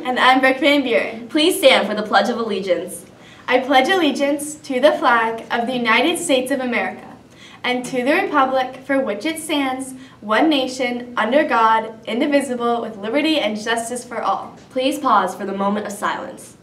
And I'm Brooke Van Buren. Please stand for the Pledge of Allegiance. I pledge allegiance to the flag of the United States of America and to the republic for which it stands, one nation, under God, indivisible, with liberty and justice for all. Please pause for the moment of silence.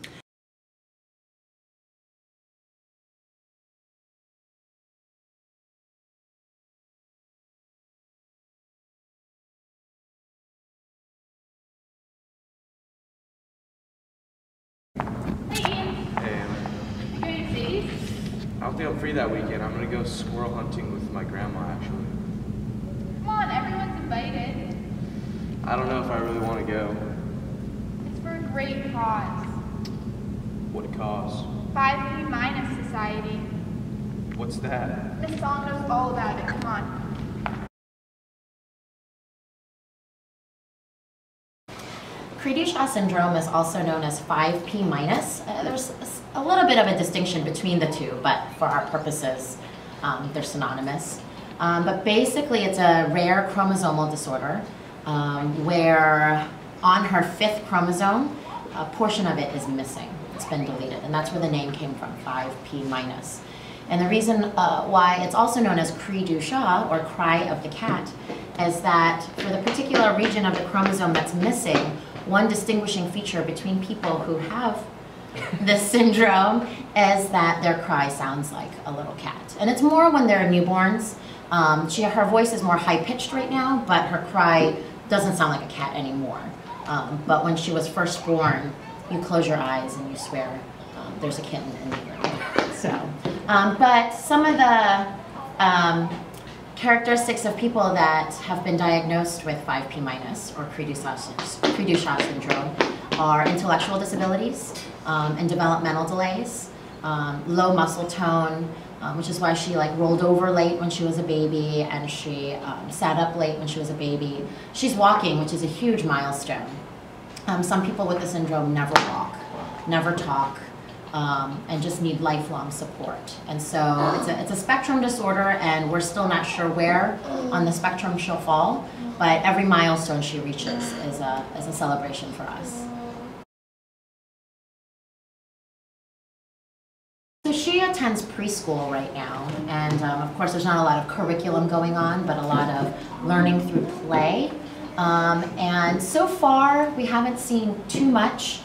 I don't think I'm free that weekend. I'm gonna go squirrel hunting with my grandma, actually. Come on, everyone's invited. I don't know if I really want to go. It's for a great cause. What cause? 5P Minus Society. What's that? This song knows all about it. Come on. Cri-du-chat syndrome is also known as 5P minus. There's a little bit of a distinction between the two, but for our purposes, they're synonymous. But basically, it's a rare chromosomal disorder where on her 5th chromosome, a portion of it is missing. It's been deleted, and that's where the name came from, 5P minus. And the reason why it's also known as cri-du-chat, or cry of the cat, is that for the particular region of the chromosome that's missing, one distinguishing feature between people who have this syndrome is that their cry sounds like a little cat. And it's more when they're newborns. Her voice is more high-pitched right now, but her cry doesn't sound like a cat anymore. But when she was first born, you close your eyes and you swear there's a kitten in the room. So, but some of the characteristics of people that have been diagnosed with 5P minus or Cri-du-chat syndrome are intellectual disabilities and developmental delays, low muscle tone, which is why she rolled over late when she was a baby, and she sat up late when she was a baby. She's walking, which is a huge milestone. Some people with the syndrome never walk, never talk, and just need lifelong support. And so it's a spectrum disorder, and we're still not sure where on the spectrum she'll fall, but every milestone she reaches is a celebration for us. So she attends preschool right now, and of course there's not a lot of curriculum going on, but a lot of learning through play. And so far we haven't seen too much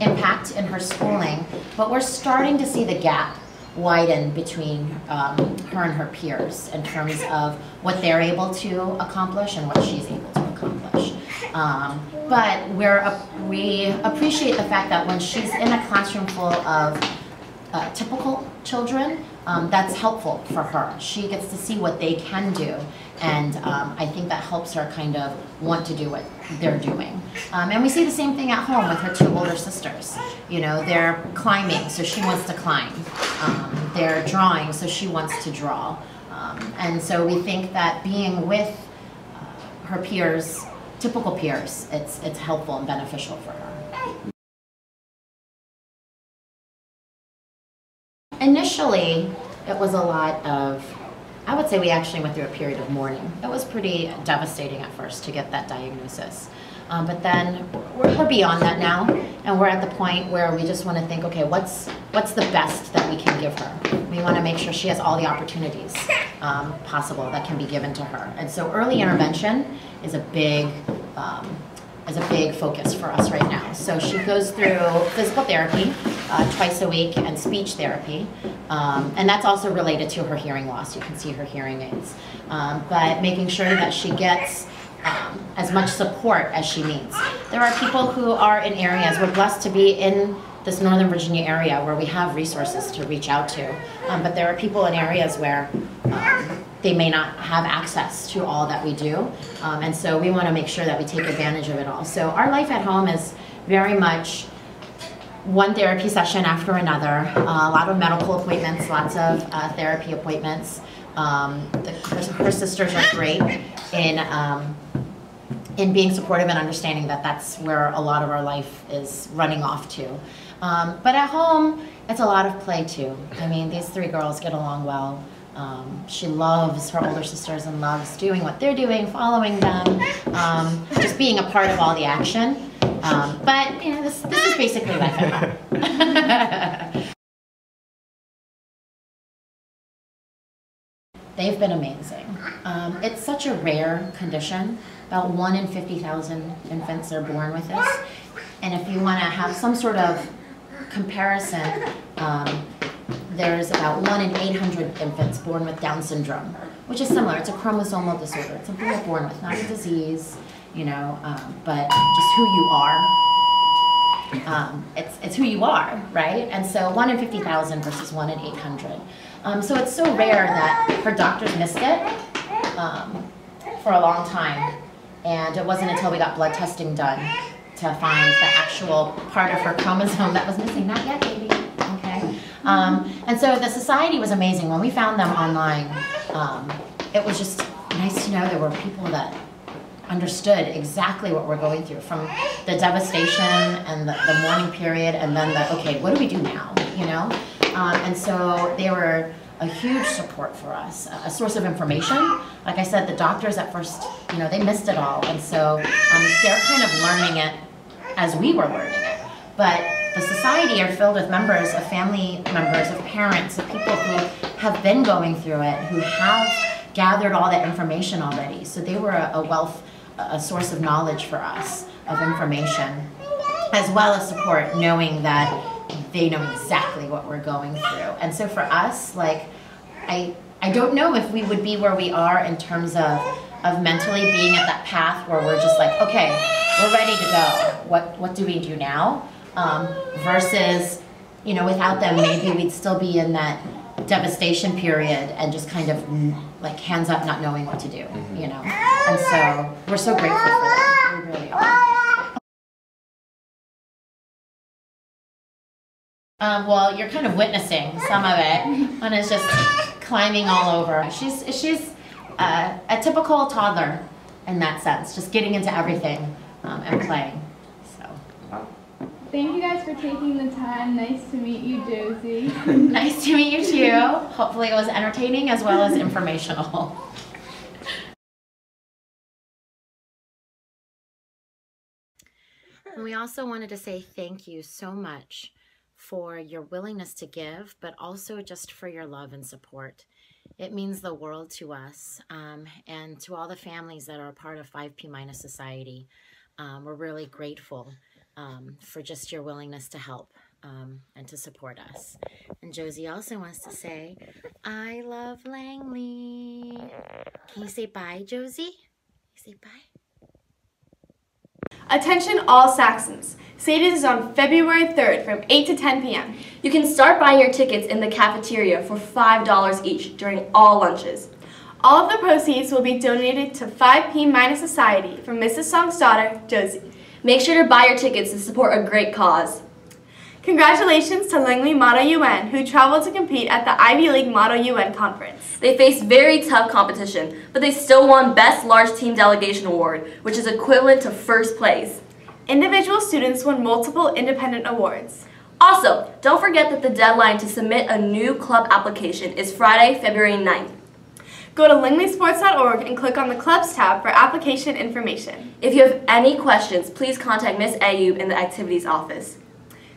impact in her schooling, but we're starting to see the gap widen between her and her peers in terms of what they're able to accomplish and what she's able to accomplish. But we appreciate the fact that when she's in a classroom full of typical children, that's helpful for her. She gets to see what they can do, and I think that helps her kind of want to do what they're doing. And we see the same thing at home with her 2 older sisters. You know, they're climbing, so she wants to climb. They're drawing, so she wants to draw. And so we think that being with her peers, typical peers, it's helpful and beneficial for her. Initially, it was a lot of, I would say we actually went through a period of mourning. It was pretty devastating at first to get that diagnosis. But then we're beyond that now, and we're at the point where we just want to think, okay, what's the best that we can give her? We want to make sure she has all the opportunities possible that can be given to her. And so early intervention is a big focus for us right now. So she goes through physical therapy twice a week and speech therapy. And that's also related to her hearing loss. You can see her hearing aids. But making sure that she gets as much support as she needs. There are people who are in areas, we're blessed to be in this Northern Virginia area where we have resources to reach out to. But there are people in areas where they may not have access to all that we do. And so we want to make sure that we take advantage of it all. So our life at home is very much one therapy session after another, a lot of medical appointments, lots of therapy appointments. Her sisters are great in being supportive and understanding that that's where a lot of our life is running off to. But at home, it's a lot of play too. I mean, these 3 girls get along well. She loves her older sisters and loves doing what they're doing, following them, just being a part of all the action. But you know, this is basically life at home. They've been amazing. It's such a rare condition. About 1 in 50,000 infants are born with this. And if you want to have some sort of comparison, there's about 1 in 800 infants born with Down syndrome, which is similar. It's a chromosomal disorder. It's something you're born with, not a disease, you know, but just who you are. It's who you are, right? And so 1 in 50,000 versus 1 in 800. So it's so rare that her doctors missed it for a long time. And it wasn't until we got blood testing done to find the actual part of her chromosome that was missing. Not yet, baby. Okay. And so the society was amazing. When we found them online, it was just nice to know there were people that understood exactly what we're going through, from the devastation and the mourning period, and then the, okay, what do we do now, you know? And so they were a huge support for us, a source of information. Like I said, the doctors at first, you know, they missed it all, and so they're kind of learning it as we were learning it. But the society are filled with members, of family members, of parents, of people who have been going through it, who have gathered all that information already. So they were a wealth, a source of knowledge for us, of information, as well as support, knowing that they know exactly what we're going through. And so for us, like, I don't know if we would be where we are in terms of mentally being at that path where we're just like, okay, we're ready to go. What do we do now? Versus, you know, without them, maybe we'd still be in that devastation period and just kind of like hands up, not knowing what to do, you know? And so we're so grateful for them. We really are. Well, you're kind of witnessing some of it. Anna's just climbing all over. She's a typical toddler in that sense, just getting into everything and playing. So. Thank you guys for taking the time. Nice to meet you, Josie. Nice to meet you too. Hopefully it was entertaining as well as informational. And we also wanted to say thank you so much for your willingness to give, but also just for your love and support. It means the world to us, and to all the families that are a part of 5P- Society. We're really grateful for just your willingness to help and to support us. And Josie also wants to say, I love Langley. Can you say bye, Josie? Say bye. Attention all Saxons. Sadie's is on February 3rd from 8 to 10 p.m. You can start buying your tickets in the cafeteria for $5 each during all lunches. All of the proceeds will be donated to 5P- Society for Mrs. Song's daughter, Josie. Make sure to buy your tickets to support a great cause. Congratulations to Langley Model UN, who traveled to compete at the Ivy League Model UN Conference. They faced very tough competition, but they still won Best Large Team Delegation Award, which is equivalent to first place. Individual students won multiple independent awards. Also, don't forget that the deadline to submit a new club application is Friday, February 9th. Go to langleysports.org and click on the Clubs tab for application information. If you have any questions, please contact Ms. Ayub in the Activities Office.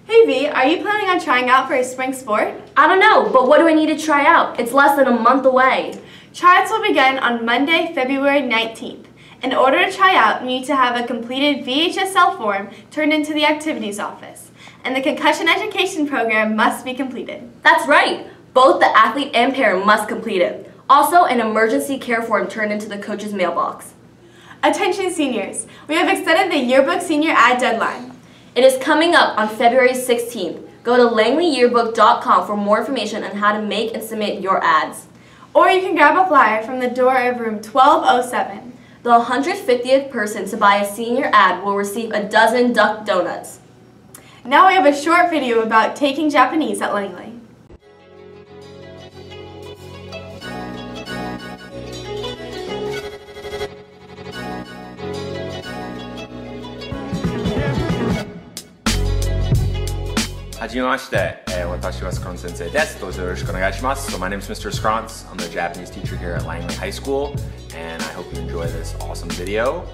Hey V, are you planning on trying out for a spring sport? I don't know, but what do I need to try out? It's less than a month away. Tryouts will begin on Monday, February 19th. In order to try out, you need to have a completed VHSL form turned into the Activities Office, and the concussion education program must be completed. That's right. Both the athlete and parent must complete it. Also, an emergency care form turned into the coach's mailbox. Attention seniors, we have extended the yearbook senior ad deadline. It is coming up on February 16th. Go to langleyyearbook.com for more information on how to make and submit your ads. Or you can grab a flyer from the door of room 1207. The 150th person to buy a senior ad will receive a dozen duck donuts. Now we have a short video about taking Japanese at Langley. はじめまして、私はスクロン先生です。どうぞよろしくお願いします。So my name is Mr. Scrontz. I'm the Japanese teacher here at Langley High School, and I hope you enjoy this awesome video.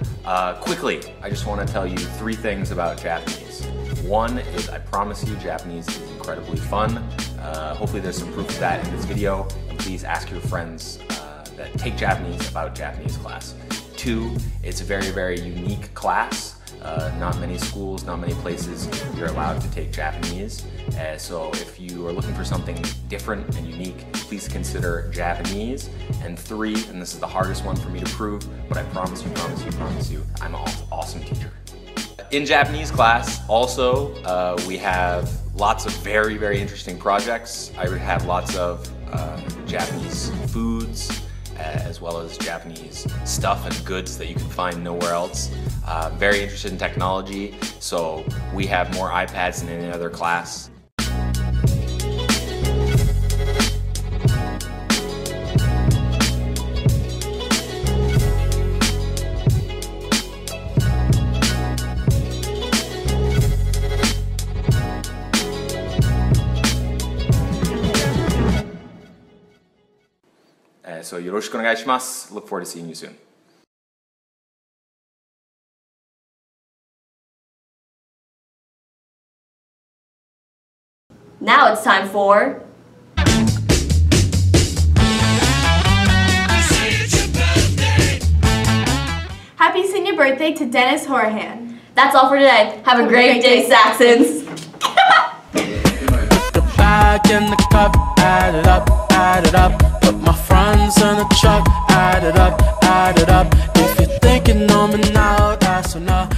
Quickly, I just want to tell you 3 things about Japanese. One is I promise you Japanese is incredibly fun. Hopefully there's some proof of that in this video. And please ask your friends that take Japanese about Japanese class. 2, it's a very, very unique class. Not many schools, not many places you're allowed to take Japanese. So if you are looking for something different and unique, please consider Japanese. And 3, and this is the hardest one for me to prove, but I promise you, I'm an awesome teacher. In Japanese class, also, we have lots of very, very interesting projects. I have lots of Japanese foods, as well as Japanese stuff and goods that you can find nowhere else. Very interested in technology, so we have more iPads than any other class. So よろしくお願いします。Look forward to seeing you soon. Now it's time for Happy senior birthday to Dennis Horahan. That's all for today. Have a great day, Saxons. Back in the cup, add it up. Put my friends in the truck, add it up. If you're thinking on me now, that's enough.